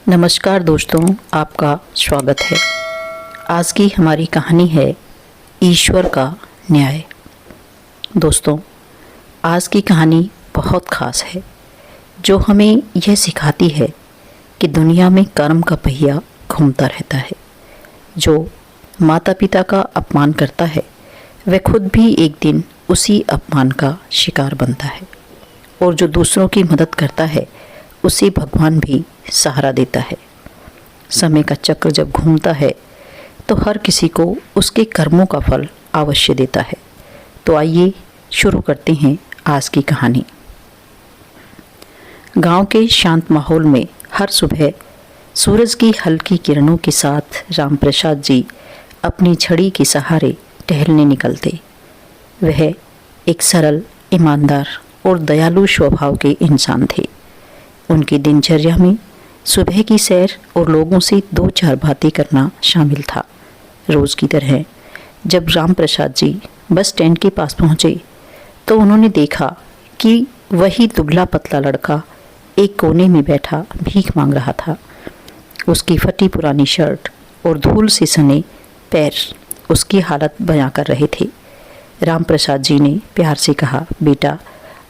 नमस्कार दोस्तों, आपका स्वागत है। आज की हमारी कहानी है ईश्वर का न्याय। दोस्तों, आज की कहानी बहुत ख़ास है जो हमें यह सिखाती है कि दुनिया में कर्म का पहिया घूमता रहता है। जो माता पिता का अपमान करता है वह खुद भी एक दिन उसी अपमान का शिकार बनता है, और जो दूसरों की मदद करता है उसे भगवान भी सहारा देता है। समय का चक्र जब घूमता है तो हर किसी को उसके कर्मों का फल अवश्य देता है। तो आइए शुरू करते हैं आज की कहानी। गांव के शांत माहौल में हर सुबह सूरज की हल्की किरणों के साथ रामप्रसाद जी अपनी छड़ी के सहारे टहलने निकलते। वह एक सरल, ईमानदार और दयालु स्वभाव के इंसान थे। उनकी दिनचर्या में सुबह की सैर और लोगों से दो चार बातें करना शामिल था। रोज़ की तरह जब रामप्रसाद जी बस स्टैंड के पास पहुँचे तो उन्होंने देखा कि वही दुबला पतला लड़का एक कोने में बैठा भीख मांग रहा था। उसकी फटी पुरानी शर्ट और धूल से सने पैर उसकी हालत बयां कर रहे थे। रामप्रसाद जी ने प्यार से कहा, बेटा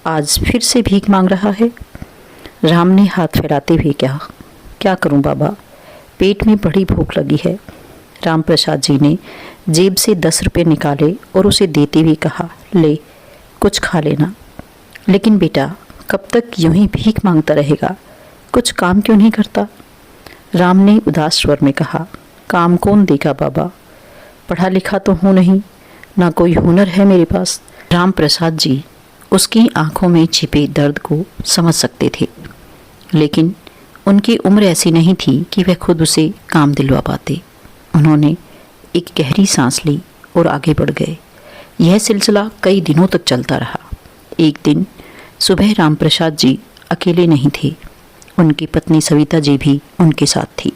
आज फिर से भीख मांग रहा है? राम ने हाथ फैलाते हुए कहा, क्या करूं बाबा, पेट में बड़ी भूख लगी है। रामप्रसाद जी ने जेब से 10 रुपये निकाले और उसे देते हुए कहा, ले कुछ खा लेना। लेकिन बेटा कब तक यूं ही भीख मांगता रहेगा, कुछ काम क्यों नहीं करता? राम ने उदास स्वर में कहा, काम कौन देगा बाबा, पढ़ा लिखा तो हूँ नहीं, ना कोई हुनर है मेरे पास। रामप्रसाद जी उसकी आंखों में छिपे दर्द को समझ सकते थे, लेकिन उनकी उम्र ऐसी नहीं थी कि वह खुद उसे काम दिलवा पाते। उन्होंने एक गहरी सांस ली और आगे बढ़ गए। यह सिलसिला कई दिनों तक चलता रहा। एक दिन सुबह रामप्रसाद जी अकेले नहीं थे, उनकी पत्नी सविता जी भी उनके साथ थी।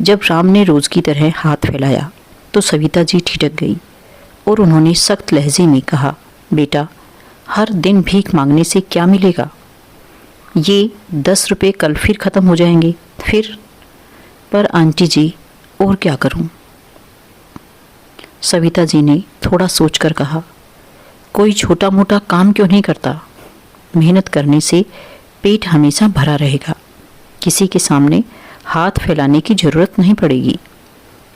जब राम ने रोज़ की तरह हाथ फैलाया तो सविता जी ठिठक गई और उन्होंने सख्त लहजे में कहा, बेटा हर दिन भीख मांगने से क्या मिलेगा? ये 10 रुपये कल फिर ख़त्म हो जाएंगे। फिर पर आंटी जी और क्या करूं? सविता जी ने थोड़ा सोचकर कहा, कोई छोटा मोटा काम क्यों नहीं करता? मेहनत करने से पेट हमेशा भरा रहेगा, किसी के सामने हाथ फैलाने की ज़रूरत नहीं पड़ेगी।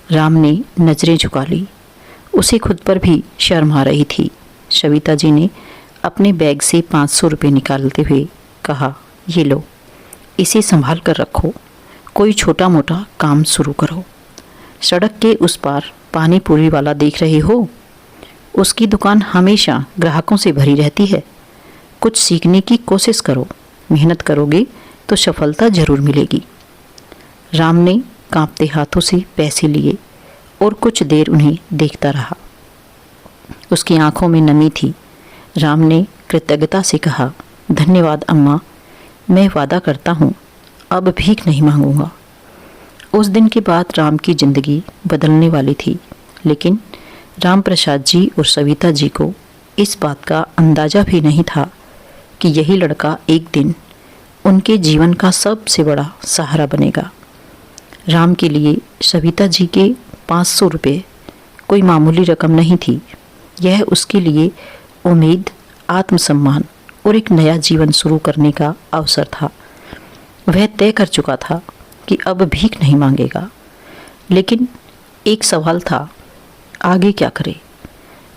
राम ने नज़रें झुका ली, उसे खुद पर भी शर्म आ रही थी। सविता जी ने अपने बैग से 500 रुपये निकालते हुए कहा, ये लो, इसे संभाल कर रखो, कोई छोटा मोटा काम शुरू करो। सड़क के उस पार पानी पूरी वाला देख रहे हो? उसकी दुकान हमेशा ग्राहकों से भरी रहती है। कुछ सीखने की कोशिश करो, मेहनत करोगे तो सफलता जरूर मिलेगी। राम ने कांपते हाथों से पैसे लिए और कुछ देर उन्हें देखता रहा। उसकी आंखों में नमी थी। राम ने कृतज्ञता से कहा, धन्यवाद अम्मा, मैं वादा करता हूँ अब भीख नहीं मांगूंगा। उस दिन के बाद राम की ज़िंदगी बदलने वाली थी, लेकिन रामप्रसाद जी और सविता जी को इस बात का अंदाज़ा भी नहीं था कि यही लड़का एक दिन उनके जीवन का सबसे बड़ा सहारा बनेगा। राम के लिए सविता जी के 500 रुपये कोई मामूली रकम नहीं थी। यह उसके लिए उम्मीद, आत्मसम्मान और एक नया जीवन शुरू करने का अवसर था। वह तय कर चुका था कि अब भीख नहीं मांगेगा। लेकिन एक सवाल था, आगे क्या करे?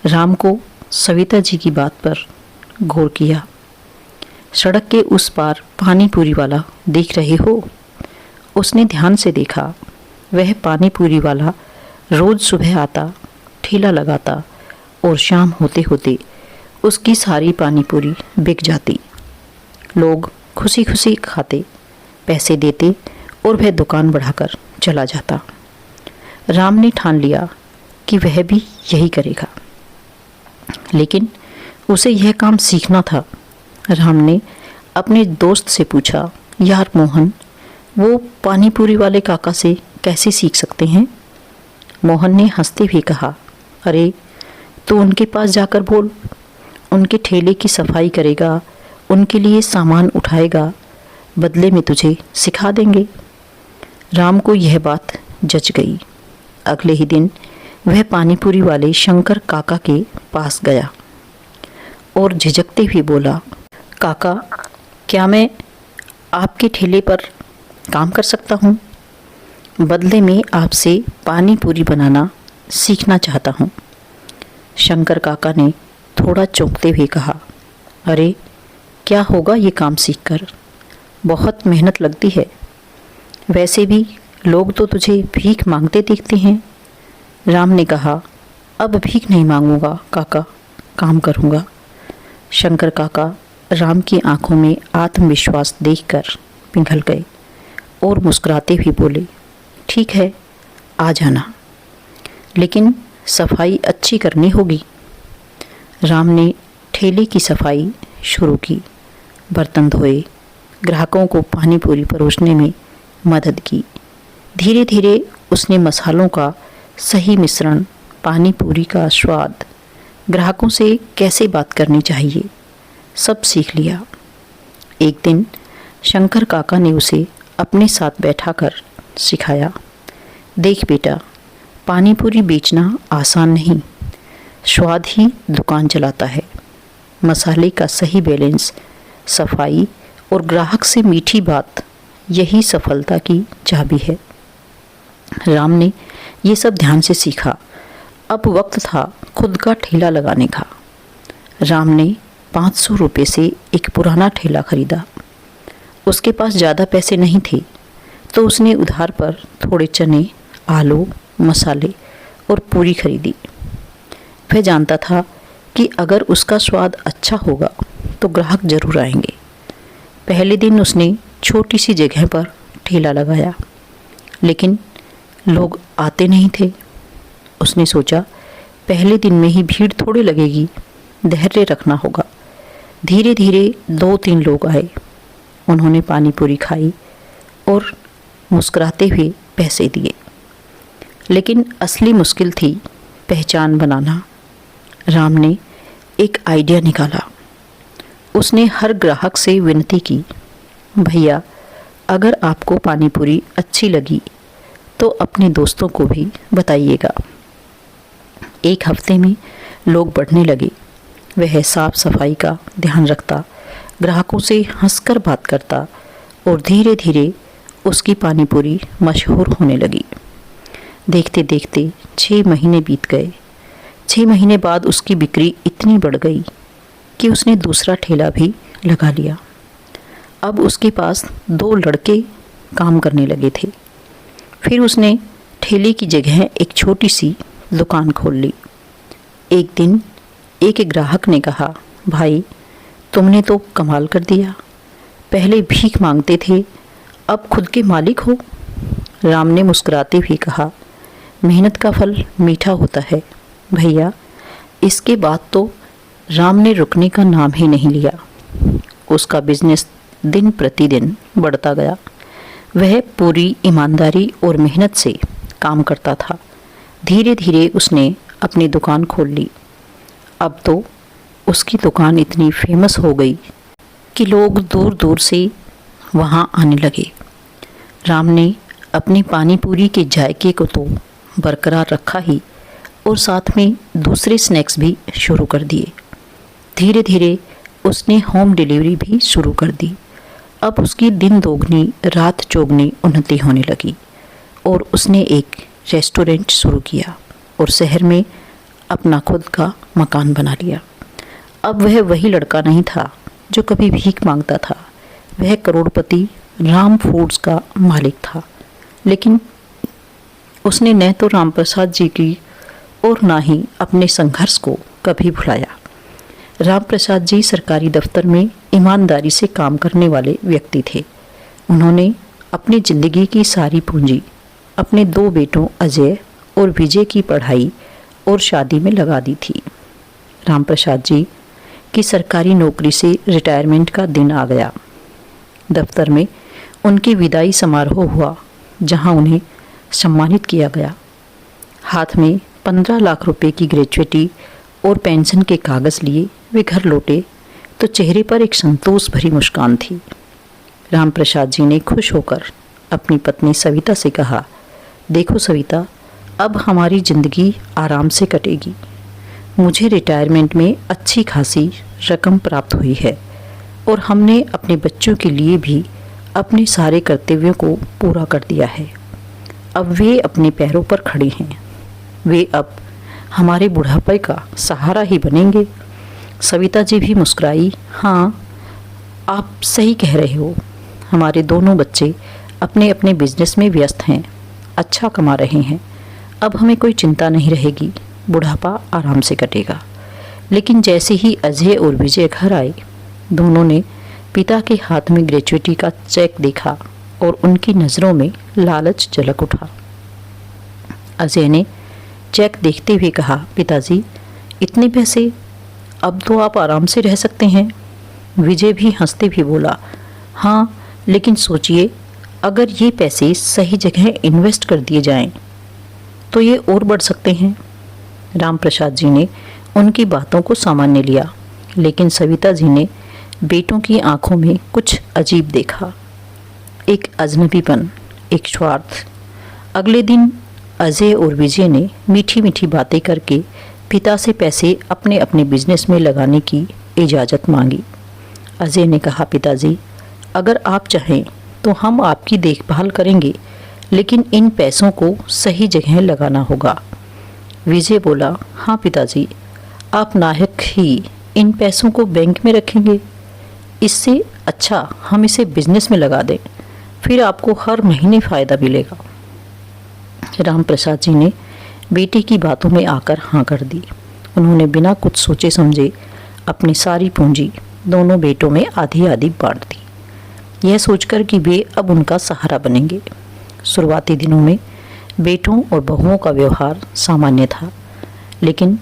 राम को सविता जी की बात पर गौर किया। सड़क के उस पार पानी पूरी वाला देख रहे हो? उसने ध्यान से देखा। वह पानी पूरी वाला रोज़ सुबह आता, ठेला लगाता और शाम होते होते उसकी सारी पानी पूरी बिक जाती। लोग खुशी खुशी खाते, पैसे देते और वह दुकान बढ़ाकर चला जाता। राम ने ठान लिया कि वह भी यही करेगा, लेकिन उसे यह काम सीखना था। राम ने अपने दोस्त से पूछा, यार मोहन, वो पानी पूरी वाले काका से कैसे सीख सकते हैं? मोहन ने हंसते हुए कहा, अरे तो उनके पास जाकर बोल, उनके ठेले की सफाई करेगा, उनके लिए सामान उठाएगा, बदले में तुझे सिखा देंगे। राम को यह बात जच गई। अगले ही दिन वह पानीपुरी वाले शंकर काका के पास गया और झिझकते हुए बोला, काका, क्या मैं आपके ठेले पर काम कर सकता हूँ? बदले में आपसे पानी पूरी बनाना सीखना चाहता हूँ। शंकर काका ने थोड़ा चौंकते हुए कहा, अरे क्या होगा ये काम सीखकर? बहुत मेहनत लगती है। वैसे भी लोग तो तुझे भीख मांगते देखते हैं। राम ने कहा, अब भीख नहीं मांगूंगा काका, काम करूँगा। शंकर काका राम की आंखों में आत्मविश्वास देखकर पिघल गए और मुस्कुराते हुए बोले, ठीक है, आ जाना, लेकिन सफाई अच्छी करनी होगी। राम ने ठेले की सफाई शुरू की, बर्तन धोए, ग्राहकों को पानी पूरी परोसने में मदद की। धीरे धीरे उसने मसालों का सही मिश्रण, पानी पूरी का स्वाद, ग्राहकों से कैसे बात करनी चाहिए, सब सीख लिया। एक दिन शंकर काका ने उसे अपने साथ बैठाकर सिखाया, देख बेटा, पानी पूरी बेचना आसान नहीं, स्वाद ही दुकान चलाता है। मसाले का सही बैलेंस, सफाई और ग्राहक से मीठी बात, यही सफलता की चाबी है। राम ने ये सब ध्यान से सीखा। अब वक्त था खुद का ठेला लगाने का। राम ने 500 रुपये से एक पुराना ठेला खरीदा। उसके पास ज़्यादा पैसे नहीं थे, तो उसने उधार पर थोड़े चने, आलू, मसाले और पूरी खरीदी। वह जानता था कि अगर उसका स्वाद अच्छा होगा तो ग्राहक जरूर आएंगे। पहले दिन उसने छोटी सी जगह पर ठेला लगाया, लेकिन लोग आते नहीं थे। उसने सोचा, पहले दिन में ही भीड़ थोड़ी लगेगी, धैर्य रखना होगा। धीरे धीरे 2-3 लोग आए। उन्होंने पानी पूरी खाई और मुस्कुराते हुए पैसे दिए। लेकिन असली मुश्किल थी पहचान बनाना। राम ने एक आइडिया निकाला। उसने हर ग्राहक से विनती की, भैया, अगर आपको पानी पूरी अच्छी लगी तो अपने दोस्तों को भी बताइएगा। एक हफ्ते में लोग बढ़ने लगे। वह साफ सफाई का ध्यान रखता, ग्राहकों से हंसकर बात करता और धीरे धीरे उसकी पानी पूरी मशहूर होने लगी। देखते देखते 6 महीने बीत गए। 6 महीने बाद उसकी बिक्री इतनी बढ़ गई कि उसने दूसरा ठेला भी लगा लिया। अब उसके पास 2 लड़के काम करने लगे थे। फिर उसने ठेले की जगह एक छोटी सी दुकान खोल ली। एक दिन एक ग्राहक ने कहा, भाई, तुमने तो कमाल कर दिया। पहले भीख मांगते थे, अब खुद के मालिक हो। राम ने मुस्कुराते हुए कहा, मेहनत का फल मीठा होता है भैया। इसके बाद तो राम ने रुकने का नाम ही नहीं लिया। उसका बिजनेस दिन प्रतिदिन बढ़ता गया। वह पूरी ईमानदारी और मेहनत से काम करता था। धीरे धीरे उसने अपनी दुकान खोल ली। अब तो उसकी दुकान इतनी फेमस हो गई कि लोग दूर दूर से वहाँ आने लगे। राम ने अपनी पानी पूरी के जायके को तो बरकरार रखा ही, और साथ में दूसरे स्नैक्स भी शुरू कर दिए। धीरे धीरे उसने होम डिलीवरी भी शुरू कर दी। अब उसकी दिन दोगुनी रात चौगुनी उन्नति होने लगी और उसने एक रेस्टोरेंट शुरू किया और शहर में अपना खुद का मकान बना लिया। अब वह वही लड़का नहीं था जो कभी भीख मांगता था। वह करोड़पति राम फूड्स का मालिक था। लेकिन उसने न तो राम प्रसाद जी की और ना ही अपने संघर्ष को कभी भुलाया। राम प्रसाद जी सरकारी दफ्तर में ईमानदारी से काम करने वाले व्यक्ति थे। उन्होंने अपनी ज़िंदगी की सारी पूंजी अपने 2 बेटों अजय और विजय की पढ़ाई और शादी में लगा दी थी। राम प्रसाद जी की सरकारी नौकरी से रिटायरमेंट का दिन आ गया। दफ्तर में उनकी विदाई समारोह हुआ, जहां उन्हें सम्मानित किया गया। हाथ में 15 लाख रुपए की ग्रेच्युटी और पेंशन के कागज़ लिए वे घर लौटे तो चेहरे पर एक संतोष भरी मुस्कान थी। राम प्रसाद जी ने खुश होकर अपनी पत्नी सविता से कहा, देखो सविता, अब हमारी ज़िंदगी आराम से कटेगी। मुझे रिटायरमेंट में अच्छी खासी रकम प्राप्त हुई है और हमने अपने बच्चों के लिए भी अपने सारे कर्तव्यों को पूरा कर दिया है। अब वे अपने पैरों पर खड़े हैं। वे अब हमारे बुढ़ापे का सहारा ही बनेंगे। सविता जी भी मुस्कुराई। हाँ, आप सही कह रहे हो। हमारे दोनों बच्चे अपने अपने बिजनेस में व्यस्त हैं, अच्छा कमा रहे हैं। अब हमें कोई चिंता नहीं रहेगी, बुढ़ापा आराम से कटेगा। लेकिन जैसे ही अजय और विजय घर आए, दोनों ने पिता के हाथ में ग्रेच्युटी का चेक देखा और उनकी नज़रों में लालच झलक उठा। अजय ने चेक देखते हुए कहा, पिताजी, इतने पैसे? अब तो आप आराम से रह सकते हैं। विजय भी हंसते भी बोला, हाँ, लेकिन सोचिए, अगर ये पैसे सही जगह इन्वेस्ट कर दिए जाएं, तो ये और बढ़ सकते हैं। राम प्रसाद जी ने उनकी बातों को सामान्य लिया, लेकिन सविता जी ने बेटों की आंखों में कुछ अजीब देखा, एक अजनबीपन, एक स्वार्थ। अगले दिन अजय और विजय ने मीठी मीठी बातें करके पिता से पैसे अपने अपने बिजनेस में लगाने की इजाज़त मांगी। अजय ने कहा, पिताजी, अगर आप चाहें तो हम आपकी देखभाल करेंगे, लेकिन इन पैसों को सही जगह लगाना होगा। विजय बोला, हाँ पिताजी, आप नाहक ही इन पैसों को बैंक में रखेंगे। इससे अच्छा हम इसे बिजनेस में लगा दें, फिर आपको हर महीने फ़ायदा मिलेगा। राम प्रसाद जी ने बेटे की बातों में आकर हाँ कर दी। उन्होंने बिना कुछ सोचे समझे अपनी सारी पूंजी दोनों बेटों में आधी आधी बांट दी, यह सोचकर कि वे अब उनका सहारा बनेंगे। शुरुआती दिनों में बेटों और बहुओं का व्यवहार सामान्य था, लेकिन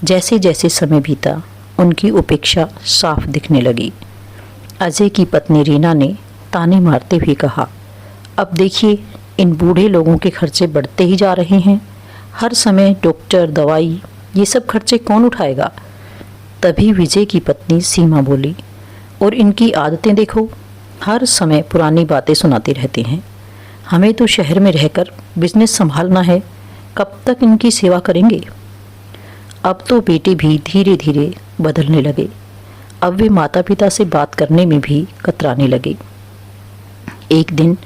जैसे जैसे समय बीता, उनकी उपेक्षा साफ दिखने लगी। अजय की पत्नी रीना ने ताने मारते हुए कहा, अब देखिए, इन बूढ़े लोगों के खर्चे बढ़ते ही जा रहे हैं। हर समय डॉक्टर, दवाई, ये सब खर्चे कौन उठाएगा? तभी विजय की पत्नी सीमा बोली, और इनकी आदतें देखो, हर समय पुरानी बातें सुनाते रहते हैं। हमें तो शहर में रहकर बिजनेस संभालना है, कब तक इनकी सेवा करेंगे? अब तो बेटे भी धीरे धीरे बदलने लगे। अब वे माता पिता से बात करने में भी कतराने लगे। एक दिन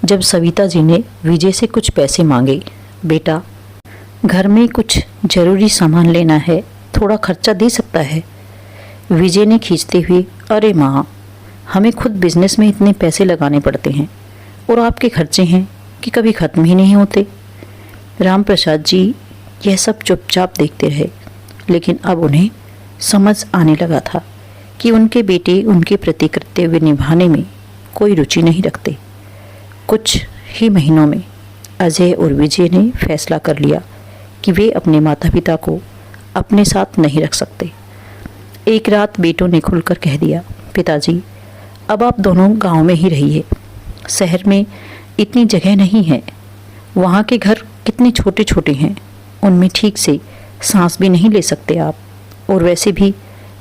जब सविता जी ने विजय से कुछ पैसे मांगे, बेटा, घर में कुछ ज़रूरी सामान लेना है, थोड़ा खर्चा दे सकता है? विजय ने खींचते हुए, अरे माँ, हमें खुद बिजनेस में इतने पैसे लगाने पड़ते हैं और आपके खर्चे हैं कि कभी ख़त्म ही नहीं होते। राम प्रसाद जी यह सब चुपचाप देखते रहे, लेकिन अब उन्हें समझ आने लगा था कि उनके बेटे उनके प्रति कर्तव्य निभाने में कोई रुचि नहीं रखते। कुछ ही महीनों में अजय और विजय ने फैसला कर लिया कि वे अपने माता पिता को अपने साथ नहीं रख सकते। एक रात बेटों ने खुलकर कह दिया, पिताजी, अब आप दोनों गांव में ही रहिए। शहर में इतनी जगह नहीं है, वहाँ के घर कितने छोटे छोटे हैं, उनमें ठीक से सांस भी नहीं ले सकते आप। और वैसे भी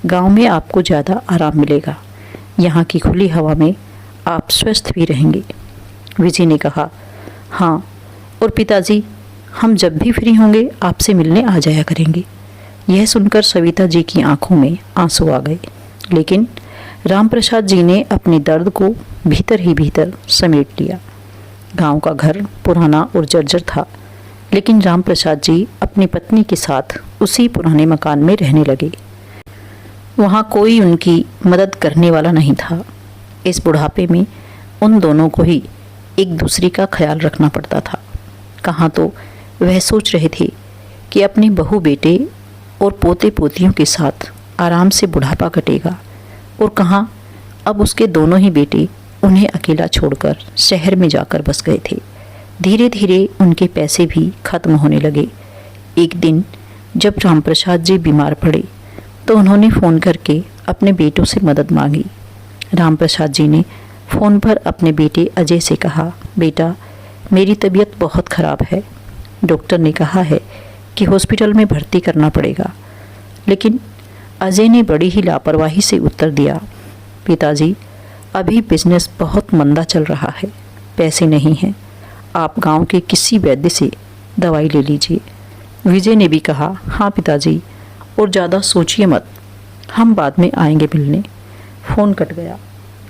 गांव में आपको ज़्यादा आराम मिलेगा, यहाँ की खुली हवा में आप स्वस्थ भी रहेंगे। विजय ने कहा, हाँ, और पिताजी, हम जब भी फ्री होंगे आपसे मिलने आ जाया करेंगे। यह सुनकर सविता जी की आंखों में आंसू आ गए, लेकिन राम प्रसाद जी ने अपने दर्द को भीतर ही भीतर समेट लिया। गांव का घर पुराना और जर्जर था, लेकिन राम प्रसाद जी अपनी पत्नी के साथ उसी पुराने मकान में रहने लगे। वहाँ कोई उनकी मदद करने वाला नहीं था। इस बुढ़ापे में उन दोनों को ही एक दूसरे का ख्याल रखना पड़ता था। कहाँ तो वह सोच रहे थे कि अपने बहू बेटे और पोते पोतियों के साथ आराम से बुढ़ापा कटेगा, और कहाँ अब उसके दोनों ही बेटे उन्हें अकेला छोड़कर शहर में जाकर बस गए थे। धीरे धीरे उनके पैसे भी खत्म होने लगे। एक दिन जब रामप्रसाद जी बीमार पड़े तो उन्होंने फ़ोन करके अपने बेटों से मदद मांगी। रामप्रसाद जी ने फ़ोन पर अपने बेटे अजय से कहा, बेटा, मेरी तबीयत बहुत ख़राब है, डॉक्टर ने कहा है कि हॉस्पिटल में भर्ती करना पड़ेगा। लेकिन अजय ने बड़ी ही लापरवाही से उत्तर दिया, पिताजी, अभी बिजनेस बहुत मंदा चल रहा है, पैसे नहीं हैं, आप गांव के किसी वैद्य से दवाई ले लीजिए। विजय ने भी कहा, हाँ पिताजी, और ज़्यादा सोचिए मत, हम बाद में आएंगे मिलने। फ़ोन कट गया।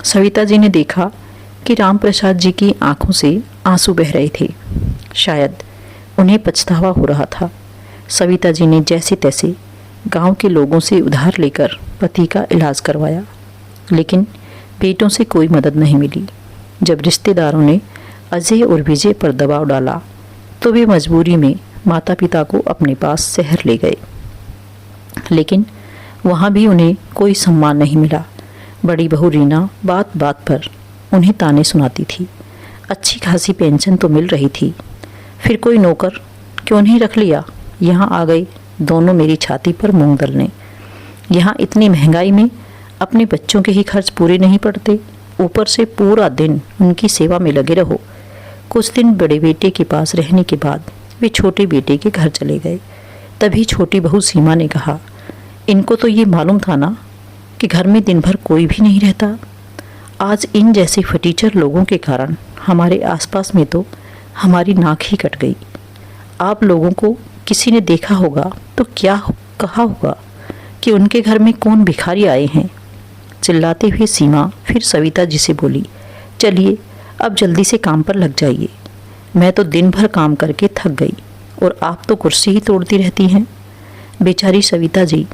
सविता जी ने देखा कि राम प्रसाद जी की आंखों से आंसू बह रहे थे। शायद उन्हें पछतावा हो रहा था। सविता जी ने जैसे तैसे गांव के लोगों से उधार लेकर पति का इलाज करवाया, लेकिन बेटों से कोई मदद नहीं मिली। जब रिश्तेदारों ने अजय और विजय पर दबाव डाला तो वे मजबूरी में माता पिता को अपने पास शहर ले गए, लेकिन वहाँ भी उन्हें कोई सम्मान नहीं मिला। बड़ी बहू रीना बात बात पर उन्हें ताने सुनाती थी। अच्छी खासी पेंशन तो मिल रही थी, फिर कोई नौकर क्यों नहीं रख लिया। यहाँ आ गई दोनों मेरी छाती पर मूंग दलने। यहाँ इतनी महंगाई में अपने बच्चों के ही खर्च पूरे नहीं पड़ते, ऊपर से पूरा दिन उनकी सेवा में लगे रहो। कुछ दिन बड़े बेटे के पास रहने के बाद वे छोटे बेटे के घर चले गए। तभी छोटी बहू सीमा ने कहा, इनको तो ये मालूम था ना कि घर में दिन भर कोई भी नहीं रहता। आज इन जैसे फटीचर लोगों के कारण हमारे आसपास में तो हमारी नाक ही कट गई। आप लोगों को किसी ने देखा होगा तो क्या कहा होगा कि उनके घर में कौन भिखारी आए हैं। चिल्लाते हुए सीमा फिर सविता जी से बोली, चलिए अब जल्दी से काम पर लग जाइए। मैं तो दिन भर काम करके थक गई और आप तो कुर्सी ही तोड़ती रहती हैं। बेचारी सविता जी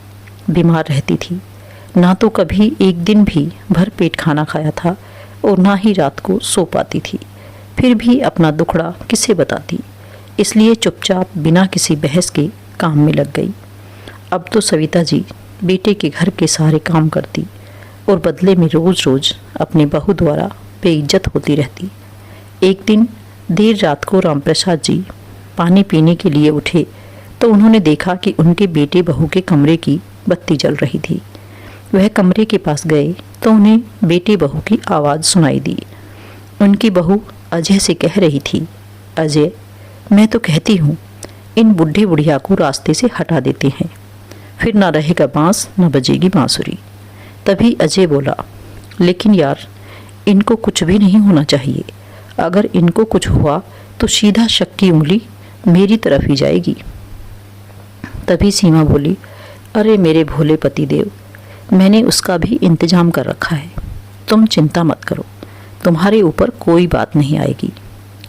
बीमार रहती थी, ना तो कभी एक दिन भी भर पेट खाना खाया था और ना ही रात को सो पाती थी। फिर भी अपना दुखड़ा किसे बताती, इसलिए चुपचाप बिना किसी बहस के काम में लग गई। अब तो सविता जी बेटे के घर के सारे काम करती और बदले में रोज़ रोज़ अपने बहू द्वारा बेइज्जत होती रहती। एक दिन देर रात को रामप्रसाद जी पानी पीने के लिए उठे तो उन्होंने देखा कि उनके बेटे बहू के कमरे की बत्ती जल रही थी। वह कमरे के पास गए तो उन्हें बेटे बहू की आवाज़ सुनाई दी। उनकी बहू अजय से कह रही थी, अजय, मैं तो कहती हूँ इन बुढ़े बुढ़िया को रास्ते से हटा देते हैं, फिर ना रहेगा बांस न बजेगी बांसुरी। तभी अजय बोला, लेकिन यार इनको कुछ भी नहीं होना चाहिए। अगर इनको कुछ हुआ तो सीधा शक की उंगली मेरी तरफ ही जाएगी। तभी सीमा बोली, अरे मेरे भोले पति देव, मैंने उसका भी इंतजाम कर रखा है, तुम चिंता मत करो, तुम्हारे ऊपर कोई बात नहीं आएगी।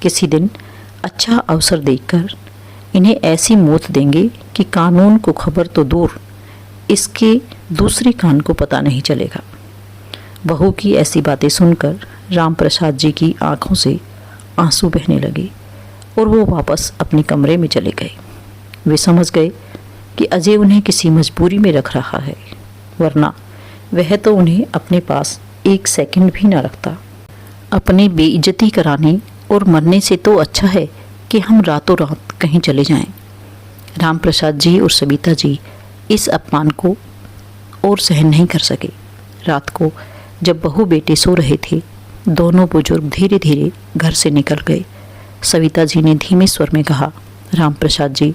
किसी दिन अच्छा अवसर देखकर इन्हें ऐसी मौत देंगे कि कानून को खबर तो दूर, इसके दूसरे कान को पता नहीं चलेगा। बहू की ऐसी बातें सुनकर राम प्रसाद जी की आंखों से आंसू बहने लगे और वो वापस अपने कमरे में चले गए। वे समझ गए कि अजय उन्हें किसी मजबूरी में रख रहा है, वरना वह तो उन्हें अपने पास एक सेकंड भी ना रखता। अपनी बेइज्जती कराने और मरने से तो अच्छा है कि हम रातों रात कहीं चले जाएं। राम प्रसाद जी और सविता जी इस अपमान को और सहन नहीं कर सके। रात को जब बहू बेटे सो रहे थे, दोनों बुजुर्ग धीरे धीरे घर से निकल गए। सविता जी ने धीमे स्वर में कहा, राम प्रसाद जी,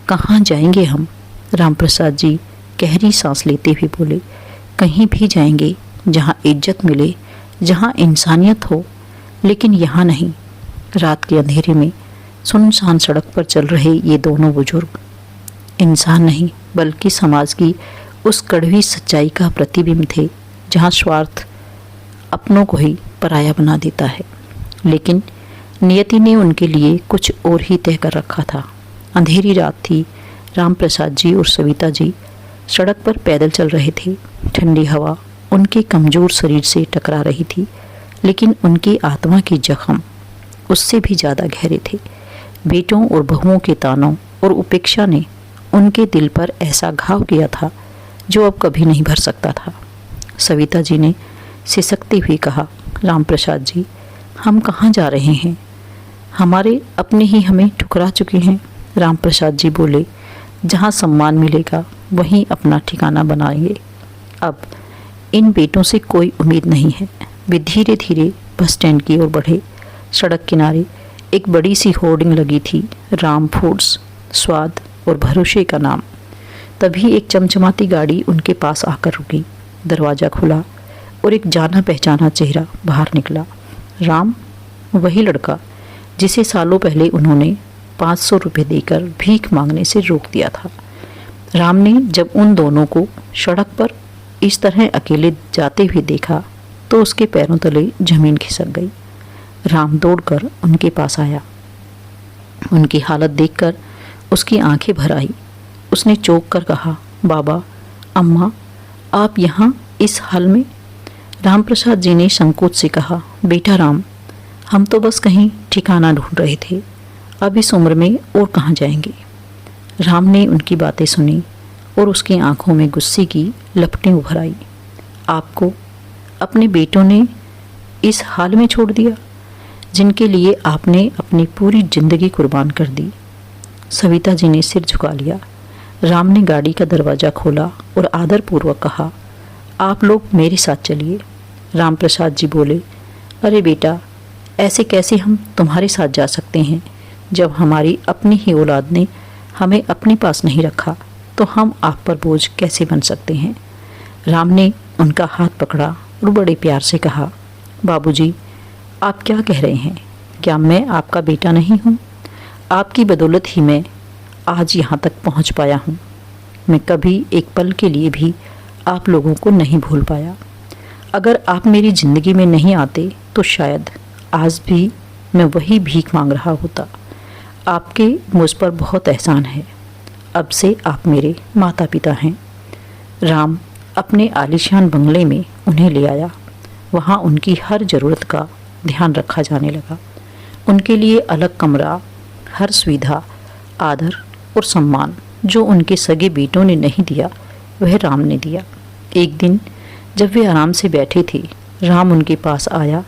कहाँ जाएंगे हम? राम प्रसाद जी गहरी सांस लेते हुए बोले, कहीं भी जाएंगे जहाँ इज्जत मिले, जहाँ इंसानियत हो, लेकिन यहाँ नहीं। रात के अंधेरे में सुनसान सड़क पर चल रहे ये दोनों बुजुर्ग इंसान नहीं बल्कि समाज की उस कड़वी सच्चाई का प्रतिबिंब थे, जहाँ स्वार्थ अपनों को ही पराया बना देता है। लेकिन नियति ने उनके लिए कुछ और ही तय कर रखा था। अंधेरी रात थी। राम प्रसाद जी और सविता जी सड़क पर पैदल चल रहे थे। ठंडी हवा उनके कमज़ोर शरीर से टकरा रही थी, लेकिन उनकी आत्मा के जख्म उससे भी ज़्यादा गहरे थे। बेटों और बहुओं के तानों और उपेक्षा ने उनके दिल पर ऐसा घाव किया था जो अब कभी नहीं भर सकता था। सविता जी ने सिसकते हुए कहा, राम प्रसाद जी, हम कहाँ जा रहे हैं? हमारे अपने ही हमें ठुकरा चुके हैं। राम प्रसाद जी बोले, जहाँ सम्मान मिलेगा वहीं अपना ठिकाना बनाएंगे। अब इन बेटों से कोई उम्मीद नहीं है। वे धीरे धीरे बस स्टैंड की ओर बढ़े। सड़क किनारे एक बड़ी सी होर्डिंग लगी थी, राम फूड्स, स्वाद और भरोसे का नाम। तभी एक चमचमाती गाड़ी उनके पास आकर रुकी। दरवाज़ा खुला और एक जाना पहचाना चेहरा बाहर निकला। राम, वही लड़का जिसे सालों पहले उन्होंने 500 रुपये देकर भीख मांगने से रोक दिया था। राम ने जब उन दोनों को सड़क पर इस तरह अकेले जाते हुए देखा तो उसके पैरों तले जमीन खिसक गई। राम दौड़कर उनके पास आया। उनकी हालत देखकर उसकी आंखें भर आई। उसने चौंक कर कहा, बाबा, अम्मा, आप यहाँ इस हाल में? रामप्रसाद जी ने संकोच से कहा, बेटा राम, हम तो बस कहीं ठिकाना ढूंढ रहे थे, अब इस उम्र में और कहाँ जाएंगे। राम ने उनकी बातें सुनी और उसकी आंखों में गुस्से की लपटें उभर आई। आपको अपने बेटों ने इस हाल में छोड़ दिया जिनके लिए आपने अपनी पूरी जिंदगी कुर्बान कर दी। सविता जी ने सिर झुका लिया। राम ने गाड़ी का दरवाज़ा खोला और आदरपूर्वक कहा, आप लोग मेरे साथ चलिए। रामप्रसाद जी बोले, अरे बेटा, ऐसे कैसे हम तुम्हारे साथ जा सकते हैं? जब हमारी अपनी ही औलाद ने हमें अपने पास नहीं रखा तो हम आप पर बोझ कैसे बन सकते हैं। राम ने उनका हाथ पकड़ा और बड़े प्यार से कहा, बाबूजी, आप क्या कह रहे हैं? क्या मैं आपका बेटा नहीं हूँ? आपकी बदौलत ही मैं आज यहाँ तक पहुँच पाया हूँ। मैं कभी एक पल के लिए भी आप लोगों को नहीं भूल पाया। अगर आप मेरी ज़िंदगी में नहीं आते तो शायद आज भी मैं वही भीख मांग रहा होता। आपके मुझ पर बहुत एहसान है। अब से आप मेरे माता पिता हैं। राम अपने आलीशान बंगले में उन्हें ले आया। वहाँ उनकी हर ज़रूरत का ध्यान रखा जाने लगा। उनके लिए अलग कमरा, हर सुविधा, आदर और सम्मान जो उनके सगे बेटों ने नहीं दिया वह राम ने दिया। एक दिन जब वे आराम से बैठे थे, राम उनके पास आया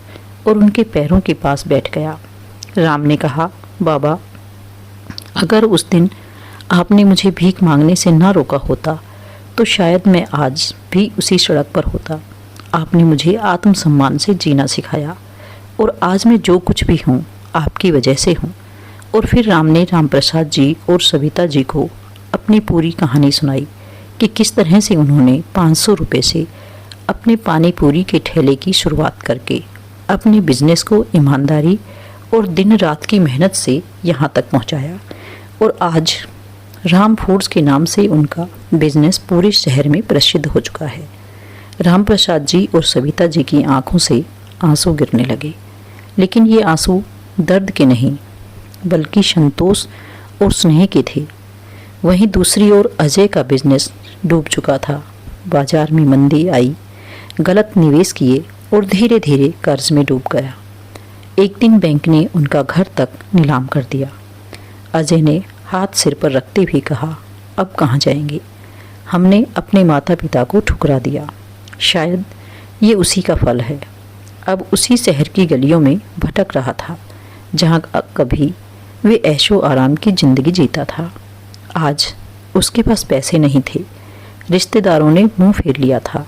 और उनके पैरों के पास बैठ गया। राम ने कहा, बाबा, अगर उस दिन आपने मुझे भीख मांगने से ना रोका होता तो शायद मैं आज भी उसी सड़क पर होता। आपने मुझे आत्मसम्मान से जीना सिखाया और आज मैं जो कुछ भी हूँ आपकी वजह से हूँ। और फिर राम ने रामप्रसाद जी और सविता जी को अपनी पूरी कहानी सुनाई कि किस तरह से उन्होंने 500 रुपये से अपने पानी पूरी के ठेले की शुरुआत करके अपने बिजनेस को ईमानदारी और दिन रात की मेहनत से यहाँ तक पहुँचाया और आज राम फूड्स के नाम से उनका बिजनेस पूरे शहर में प्रसिद्ध हो चुका है। रामप्रसाद जी और सविता जी की आंखों से आंसू गिरने लगे, लेकिन ये आंसू दर्द के नहीं बल्कि संतोष और स्नेह के थे। वहीं दूसरी ओर अजय का बिजनेस डूब चुका था। बाजार में मंदी आई, गलत निवेश किए और धीरे धीरे कर्ज में डूब गया। एक दिन बैंक ने उनका घर तक नीलाम कर दिया। अजय ने हाथ सिर पर रखते हुए कहा, अब कहाँ जाएंगे? हमने अपने माता पिता को ठुकरा दिया। शायद ये उसी का फल है। अब उसी शहर की गलियों में भटक रहा था जहाँ कभी वे ऐशो आराम की ज़िंदगी जीता था। आज उसके पास पैसे नहीं थे, रिश्तेदारों ने मुंह फेर लिया था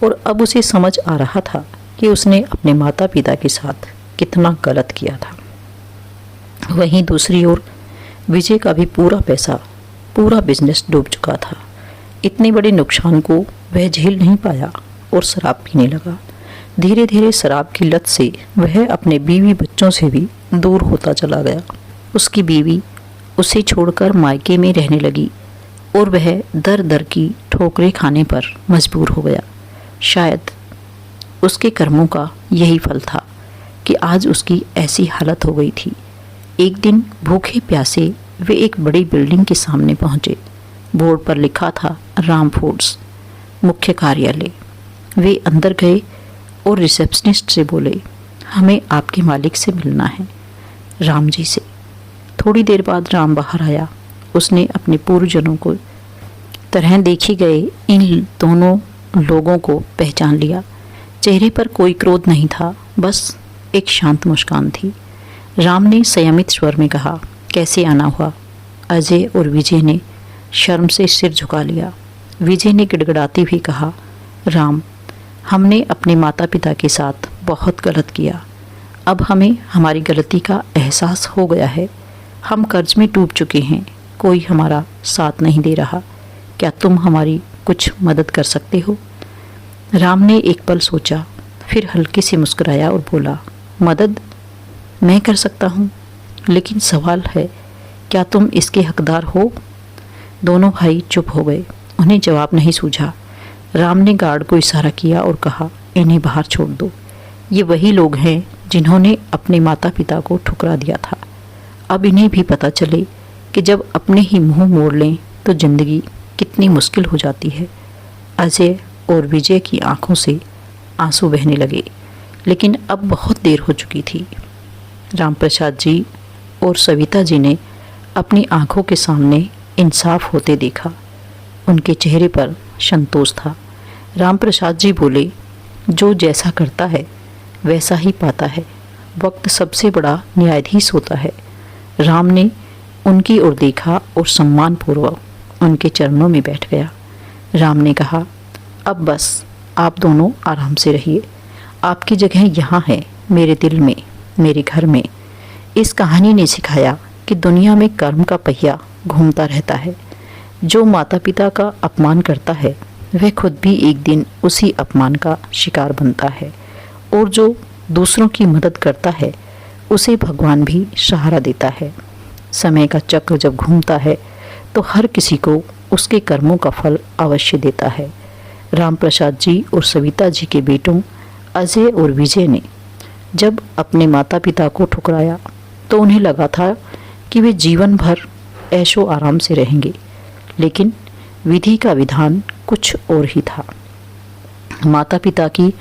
और अब उसे समझ आ रहा था कि उसने अपने माता पिता के साथ कितना गलत किया था। वहीं दूसरी ओर विजय का भी पूरा पैसा, पूरा बिजनेस डूब चुका था। इतने बड़े नुकसान को वह झेल नहीं पाया और शराब पीने लगा। धीरे धीरे शराब की लत से वह अपने बीवी बच्चों से भी दूर होता चला गया। उसकी बीवी उसे छोड़कर मायके में रहने लगी और वह दर दर की ठोकरें खाने पर मजबूर हो गया। शायद उसके कर्मों का यही फल था कि आज उसकी ऐसी हालत हो गई थी। एक दिन भूखे प्यासे वे एक बड़ी बिल्डिंग के सामने पहुंचे। बोर्ड पर लिखा था राम फूड्स मुख्य कार्यालय। वे अंदर गए और रिसेप्शनिस्ट से बोले, हमें आपके मालिक से मिलना है, राम जी से। थोड़ी देर बाद राम बाहर आया। उसने अपने पूर्वजनों को तरह देखे गए इन दोनों लोगों को पहचान लिया। चेहरे पर कोई क्रोध नहीं था, बस एक शांत मुस्कान थी। राम ने संयमित स्वर में कहा, कैसे आना हुआ? अजय और विजय ने शर्म से सिर झुका लिया। विजय ने गिड़गिड़ाते हुए कहा, राम, हमने अपने माता पिता के साथ बहुत गलत किया। अब हमें हमारी गलती का एहसास हो गया है। हम कर्ज में डूब चुके हैं, कोई हमारा साथ नहीं दे रहा। क्या तुम हमारी कुछ मदद कर सकते हो? राम ने एक पल सोचा, फिर हल्के से मुस्कुराया और बोला, मदद? मैं कर सकता हूँ, लेकिन सवाल है क्या तुम इसके हकदार हो? दोनों भाई चुप हो गए। उन्हें जवाब नहीं सूझा। राम ने गार्ड को इशारा किया और कहा, इन्हें बाहर छोड़ दो। ये वही लोग हैं जिन्होंने अपने माता पिता को ठुकरा दिया था। अब इन्हें भी पता चले कि जब अपने ही मुंह मोड़ लें तो जिंदगी कितनी मुश्किल हो जाती है। अजय और विजय की आंखों से आंसू बहने लगे, लेकिन अब बहुत देर हो चुकी थी। राम प्रसाद जी और सविता जी ने अपनी आंखों के सामने इंसाफ होते देखा। उनके चेहरे पर संतोष था। राम प्रसाद जी बोले, जो जैसा करता है वैसा ही पाता है। वक्त सबसे बड़ा न्यायाधीश होता है। राम ने उनकी ओर देखा और सम्मानपूर्वक उनके चरणों में बैठ गया। राम ने कहा, अब बस आप दोनों आराम से रहिए। आपकी जगह यहाँ है, मेरे दिल में, मेरे घर में। इस कहानी ने सिखाया कि दुनिया में कर्म का पहिया घूमता रहता है। जो माता पिता का अपमान करता है वह खुद भी एक दिन उसी अपमान का शिकार बनता है, और जो दूसरों की मदद करता है उसे भगवान भी सहारा देता है। समय का चक्र जब घूमता है तो हर किसी को उसके कर्मों का फल अवश्य देता है। राम प्रसाद जी और सविता जी के बेटों अजय और विजय ने जब अपने माता पिता को ठुकराया तो उन्हें लगा था कि वे जीवन भर ऐशो आराम से रहेंगे, लेकिन विधि का विधान कुछ और ही था। माता पिता की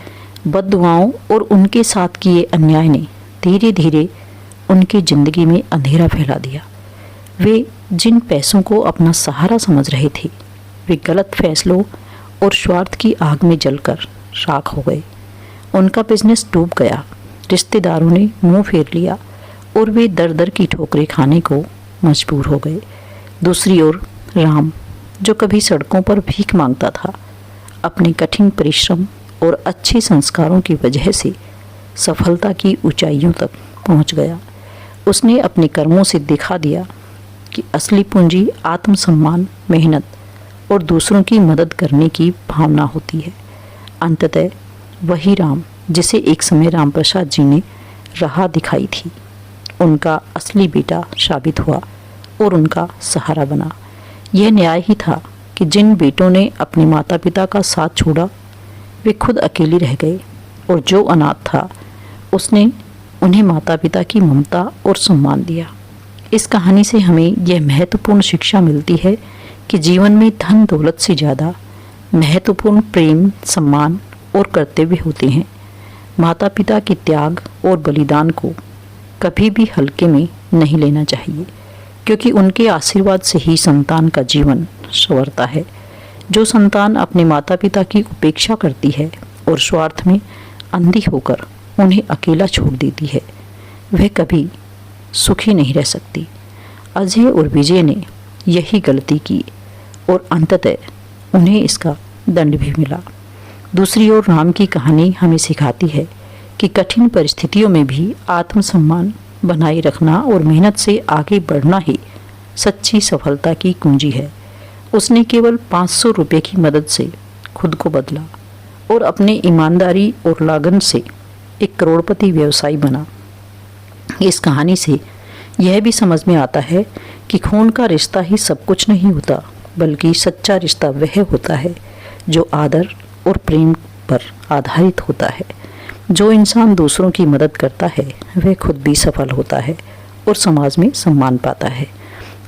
बद्दुआओं और उनके साथ किए अन्याय ने धीरे धीरे उनकी जिंदगी में अंधेरा फैला दिया। वे जिन पैसों को अपना सहारा समझ रहे थे वे गलत फैसलों और स्वार्थ की आग में जलकर राख हो गए। उनका बिजनेस डूब गया, रिश्तेदारों ने मुंह फेर लिया और वे दर दर की ठोकरें खाने को मजबूर हो गए। दूसरी ओर राम, जो कभी सड़कों पर भीख मांगता था, अपने कठिन परिश्रम और अच्छे संस्कारों की वजह से सफलता की ऊंचाइयों तक पहुंच गया। उसने अपने कर्मों से दिखा दिया कि असली पूंजी आत्मसम्मान, मेहनत और दूसरों की मदद करने की भावना होती है। अंततः वही राम जिसे एक समय राम प्रसाद जी ने राह दिखाई थी, उनका असली बेटा साबित हुआ और उनका सहारा बना। यह न्याय ही था कि जिन बेटों ने अपने माता पिता का साथ छोड़ा वे खुद अकेले रह गए, और जो अनाथ था उसने उन्हें माता पिता की ममता और सम्मान दिया। इस कहानी से हमें यह महत्वपूर्ण शिक्षा मिलती है कि जीवन में धन दौलत से ज़्यादा महत्वपूर्ण प्रेम, सम्मान और कर्तव्य होते हैं। माता पिता के त्याग और बलिदान को कभी भी हल्के में नहीं लेना चाहिए, क्योंकि उनके आशीर्वाद से ही संतान का जीवन संवरता है। जो संतान अपने माता पिता की उपेक्षा करती है और स्वार्थ में अंधी होकर उन्हें अकेला छोड़ देती है, वह कभी सुखी नहीं रह सकती। अजय और विजय ने यही गलती की और अंततः उन्हें इसका दंड भी मिला। दूसरी ओर राम की कहानी हमें सिखाती है कि कठिन परिस्थितियों में भी आत्मसम्मान बनाए रखना और मेहनत से आगे बढ़ना ही सच्ची सफलता की कुंजी है। उसने केवल 500 रुपये की मदद से खुद को बदला और अपने ईमानदारी और लगन से एक करोड़पति व्यवसायी बना। इस कहानी से यह भी समझ में आता है कि खून का रिश्ता ही सब कुछ नहीं होता, बल्कि सच्चा रिश्ता वह होता है जो आदर और प्रेम पर आधारित होता है। जो इंसान दूसरों की मदद करता है वह खुद भी सफल होता है और समाज में सम्मान पाता है।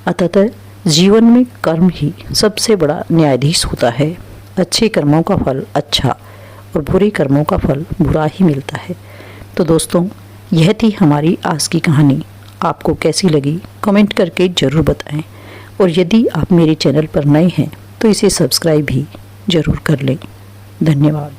अतः जीवन में कर्म ही सबसे बड़ा न्यायाधीश होता है। अच्छे कर्मों का फल अच्छा और बुरे कर्मों का फल बुरा ही मिलता है। तो दोस्तों, यह थी हमारी आज की कहानी। आपको कैसी लगी कमेंट करके ज़रूर बताएं, और यदि आप मेरे चैनल पर नए हैं तो इसे सब्सक्राइब भी ज़रूर कर लें। धन्यवाद।